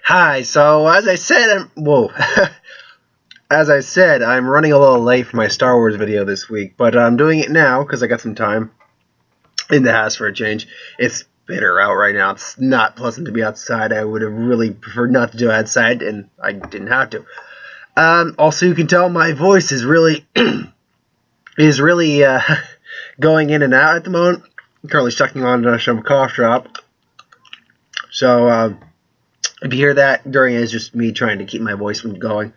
Hi, so as I said, as I said, I'm running a little late for my Star Wars video this week, but I'm doing it now because I got some time in the house for a change. It's bitter out right now. It's not pleasant to be outside. I would have really preferred not to do it outside, and I didn't have to. Also, you can tell my voice is really going in and out at the moment. I'm currently sucking on some cough drop, so if you hear that during it, it's just me trying to keep my voice from going.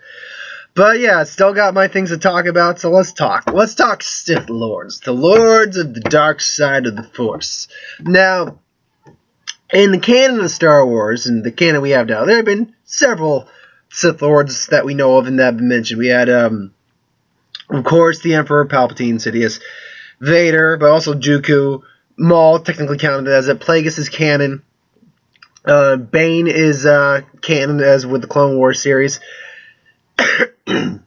But yeah, still got my things to talk about, so let's talk. Let's talk Sith Lords, the Lords of the dark side of the Force. Now, in the canon of Star Wars, and the canon we have now, there have been several Sith Lords that we know of and that have been mentioned. We had, of course, the Emperor Palpatine, Sidious, Vader, but also Dooku, Maul, technically counted as it. Plagueis is canon. Bane is canon, as with the Clone Wars series. And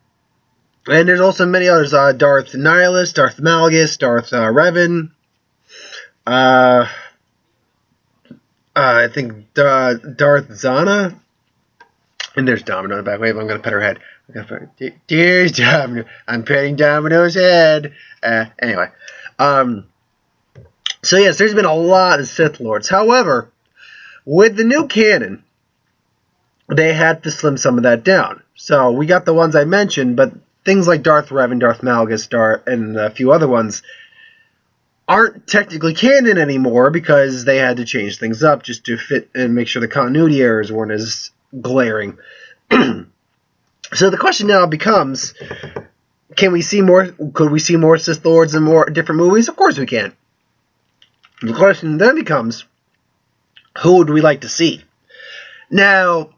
there's also many others. Darth Nihilus, Darth Malgus, Darth Revan. I think Darth Zana. And there's Domino in the back. Wait, I'm going to pet her head. Dear Domino. I'm petting Domino's head. Anyway. So yes, there's been a lot of Sith Lords. However, with the new canon, they had to slim some of that down. So we got the ones I mentioned, but things like Darth Revan, Darth Malgus, and a few other ones aren't technically canon anymore because they had to change things up just to fit and make sure the continuity errors weren't as glaring. So the question now becomes, can we see more? Could we see more Sith Lords in more different movies? Of course we can. The question then becomes, who would we like to see? Now,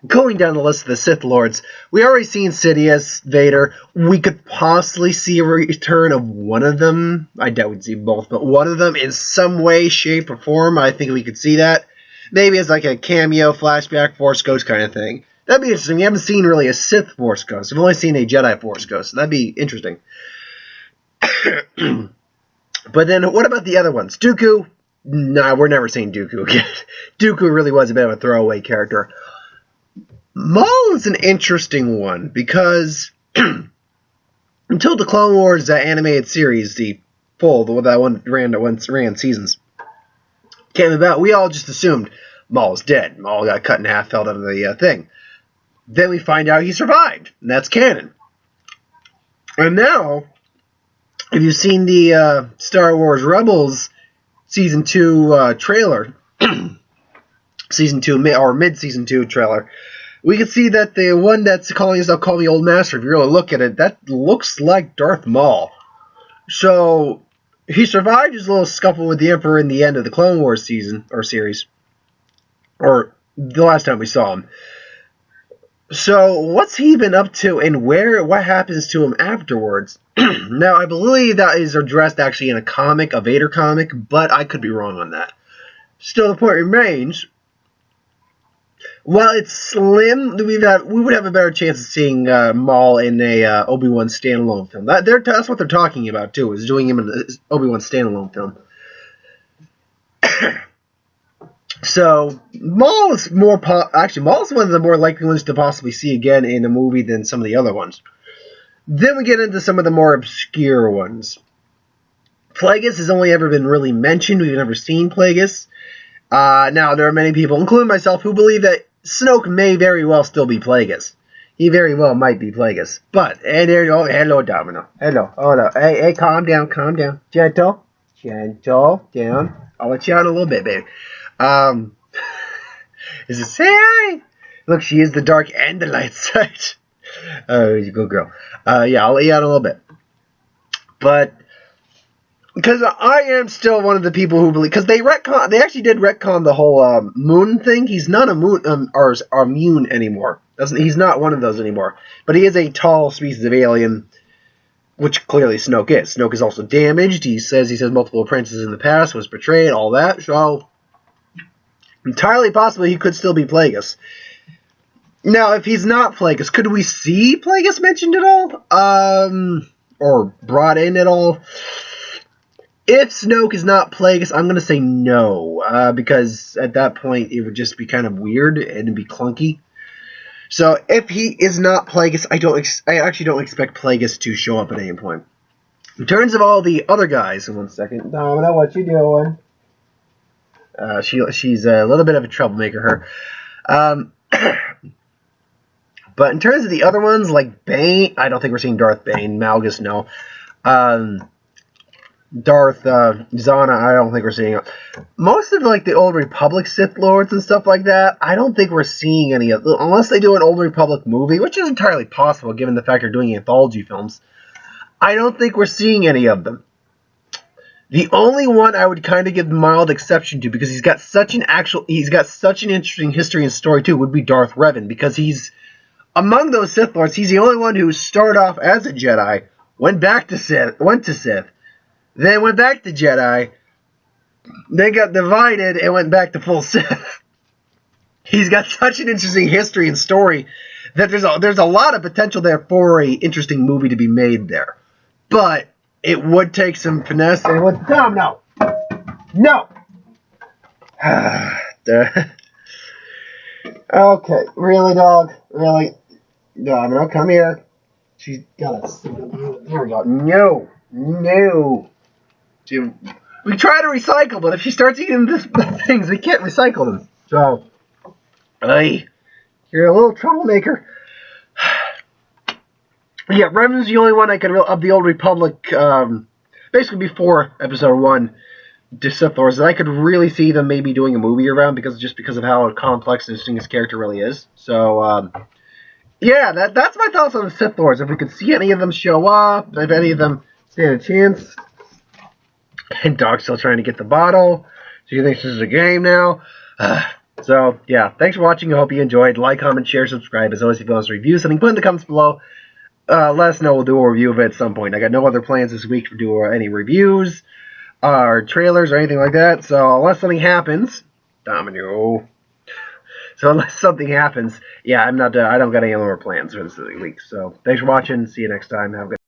going down the list of the Sith Lords, we already seen Sidious, Vader. We could possibly see a return of one of them. I doubt we'd see both, but one of them in some way, shape, or form. I think we could see that. Maybe as like a cameo, flashback, Force Ghost kind of thing. That'd be interesting. We haven't seen really a Sith Force Ghost. We've only seen a Jedi Force Ghost. So that'd be interesting. But then, what about the other ones? Dooku? Nah, we're never seeing Dooku again. Dooku really was a bit of a throwaway character. Maul is an interesting one because until the Clone Wars animated series, the one ran seasons, came about, we all just assumed Maul was dead. Maul got cut in half, fell out of the thing. Then we find out he survived, and that's canon. And now, if you've seen the Star Wars Rebels Season 2 trailer, Season 2, or mid-Season 2 trailer, we can see that the one that's calling himself Call Me Old Master, if you really look at it, that looks like Darth Maul. So, he survived his little scuffle with the Emperor in the end of the Clone Wars season, or series. Or the last time we saw him. So, what's he been up to, and what happens to him afterwards? Now, I believe that is addressed actually in a Vader comic, but I could be wrong on that. Still, the point remains, while it's slim, we would have a better chance of seeing Maul in a Obi-Wan standalone film. That's what they're talking about, too, is doing him in an Obi-Wan standalone film. So, Maul is Maul is one of the more likely ones to possibly see again in a movie than some of the other ones. Then we get into some of the more obscure ones. Plagueis has only ever been really mentioned. We've never seen Plagueis. Now, there are many people, including myself, who believe that Snoke may very well still be Plagueis. He very well might be Plagueis. But, and there you go. Hello, Domino. Hello. Hold up. Hey, calm down. Gentle down. I'll let you out a little bit, baby. Is it say hi? Look, she is the dark and the light side. Oh, you're a good girl. Yeah, I'll let you out a little bit. But, because I am still one of the people who believe, because they actually did retcon the whole moon thing. He's not a moon, or immune anymore. He's not one of those anymore. But he is a tall species of alien, which clearly Snoke is. Snoke is also damaged. He says multiple apprentices in the past, was betrayed, all that. So, entirely possibly he could still be Plagueis. Now, if he's not Plagueis, could we see Plagueis mentioned at all? Or brought in at all? If Snoke is not Plagueis, I'm going to say no, because at that point it would just be kind of weird and it'd be clunky. So if he is not Plagueis, I actually don't expect Plagueis to show up at any point. In terms of all the other guys, in 1 second, Domino, what you doing? She's a little bit of a troublemaker, her. But in terms of the other ones, like Bane, I don't think we're seeing Darth Bane. Malgus, no. Darth Zana, I don't think we're seeing it. Most of like the Old Republic Sith Lords and stuff like that, I don't think we're seeing any of them, unless they do an Old Republic movie, which is entirely possible given the fact they're doing anthology films. I don't think we're seeing any of them. The only one I would kind of give mild exception to, because he's got such an interesting history and story too, would be Darth Revan, because he's among those Sith Lords. He's the only one who started off as a Jedi, went to Sith, then went back to Jedi, then got divided and went back to full Sith. He's got such an interesting history and story that there's a lot of potential there for an interesting movie to be made there. But it would take some finesse and it would... No! Okay, really, dog? Really? No, come here. She's got a... There we go. No! We try to recycle, but if she starts eating the things, we can't recycle them. So, you're a little troublemaker. Yeah, Revan's the only one I could of the Old Republic, basically before Episode 1, to Sith Lords, that I could really see them maybe doing a movie around, because of how complex and interesting his character really is. So, yeah, that's my thoughts on the Sith Lords. If we could see any of them show up, if any of them stand a chance. And Dog's still trying to get the bottle. So you think this is a game now? So, yeah, thanks for watching. I hope you enjoyed. Like, comment, share, subscribe. As always, if you want us to review something, put in the comments below. Let us know. We'll do a review of it at some point. I got no other plans this week to do any reviews or trailers or anything like that. So unless something happens, Domino. So unless something happens, yeah, I don't got any other plans for this week. So thanks for watching. See you next time. Have a good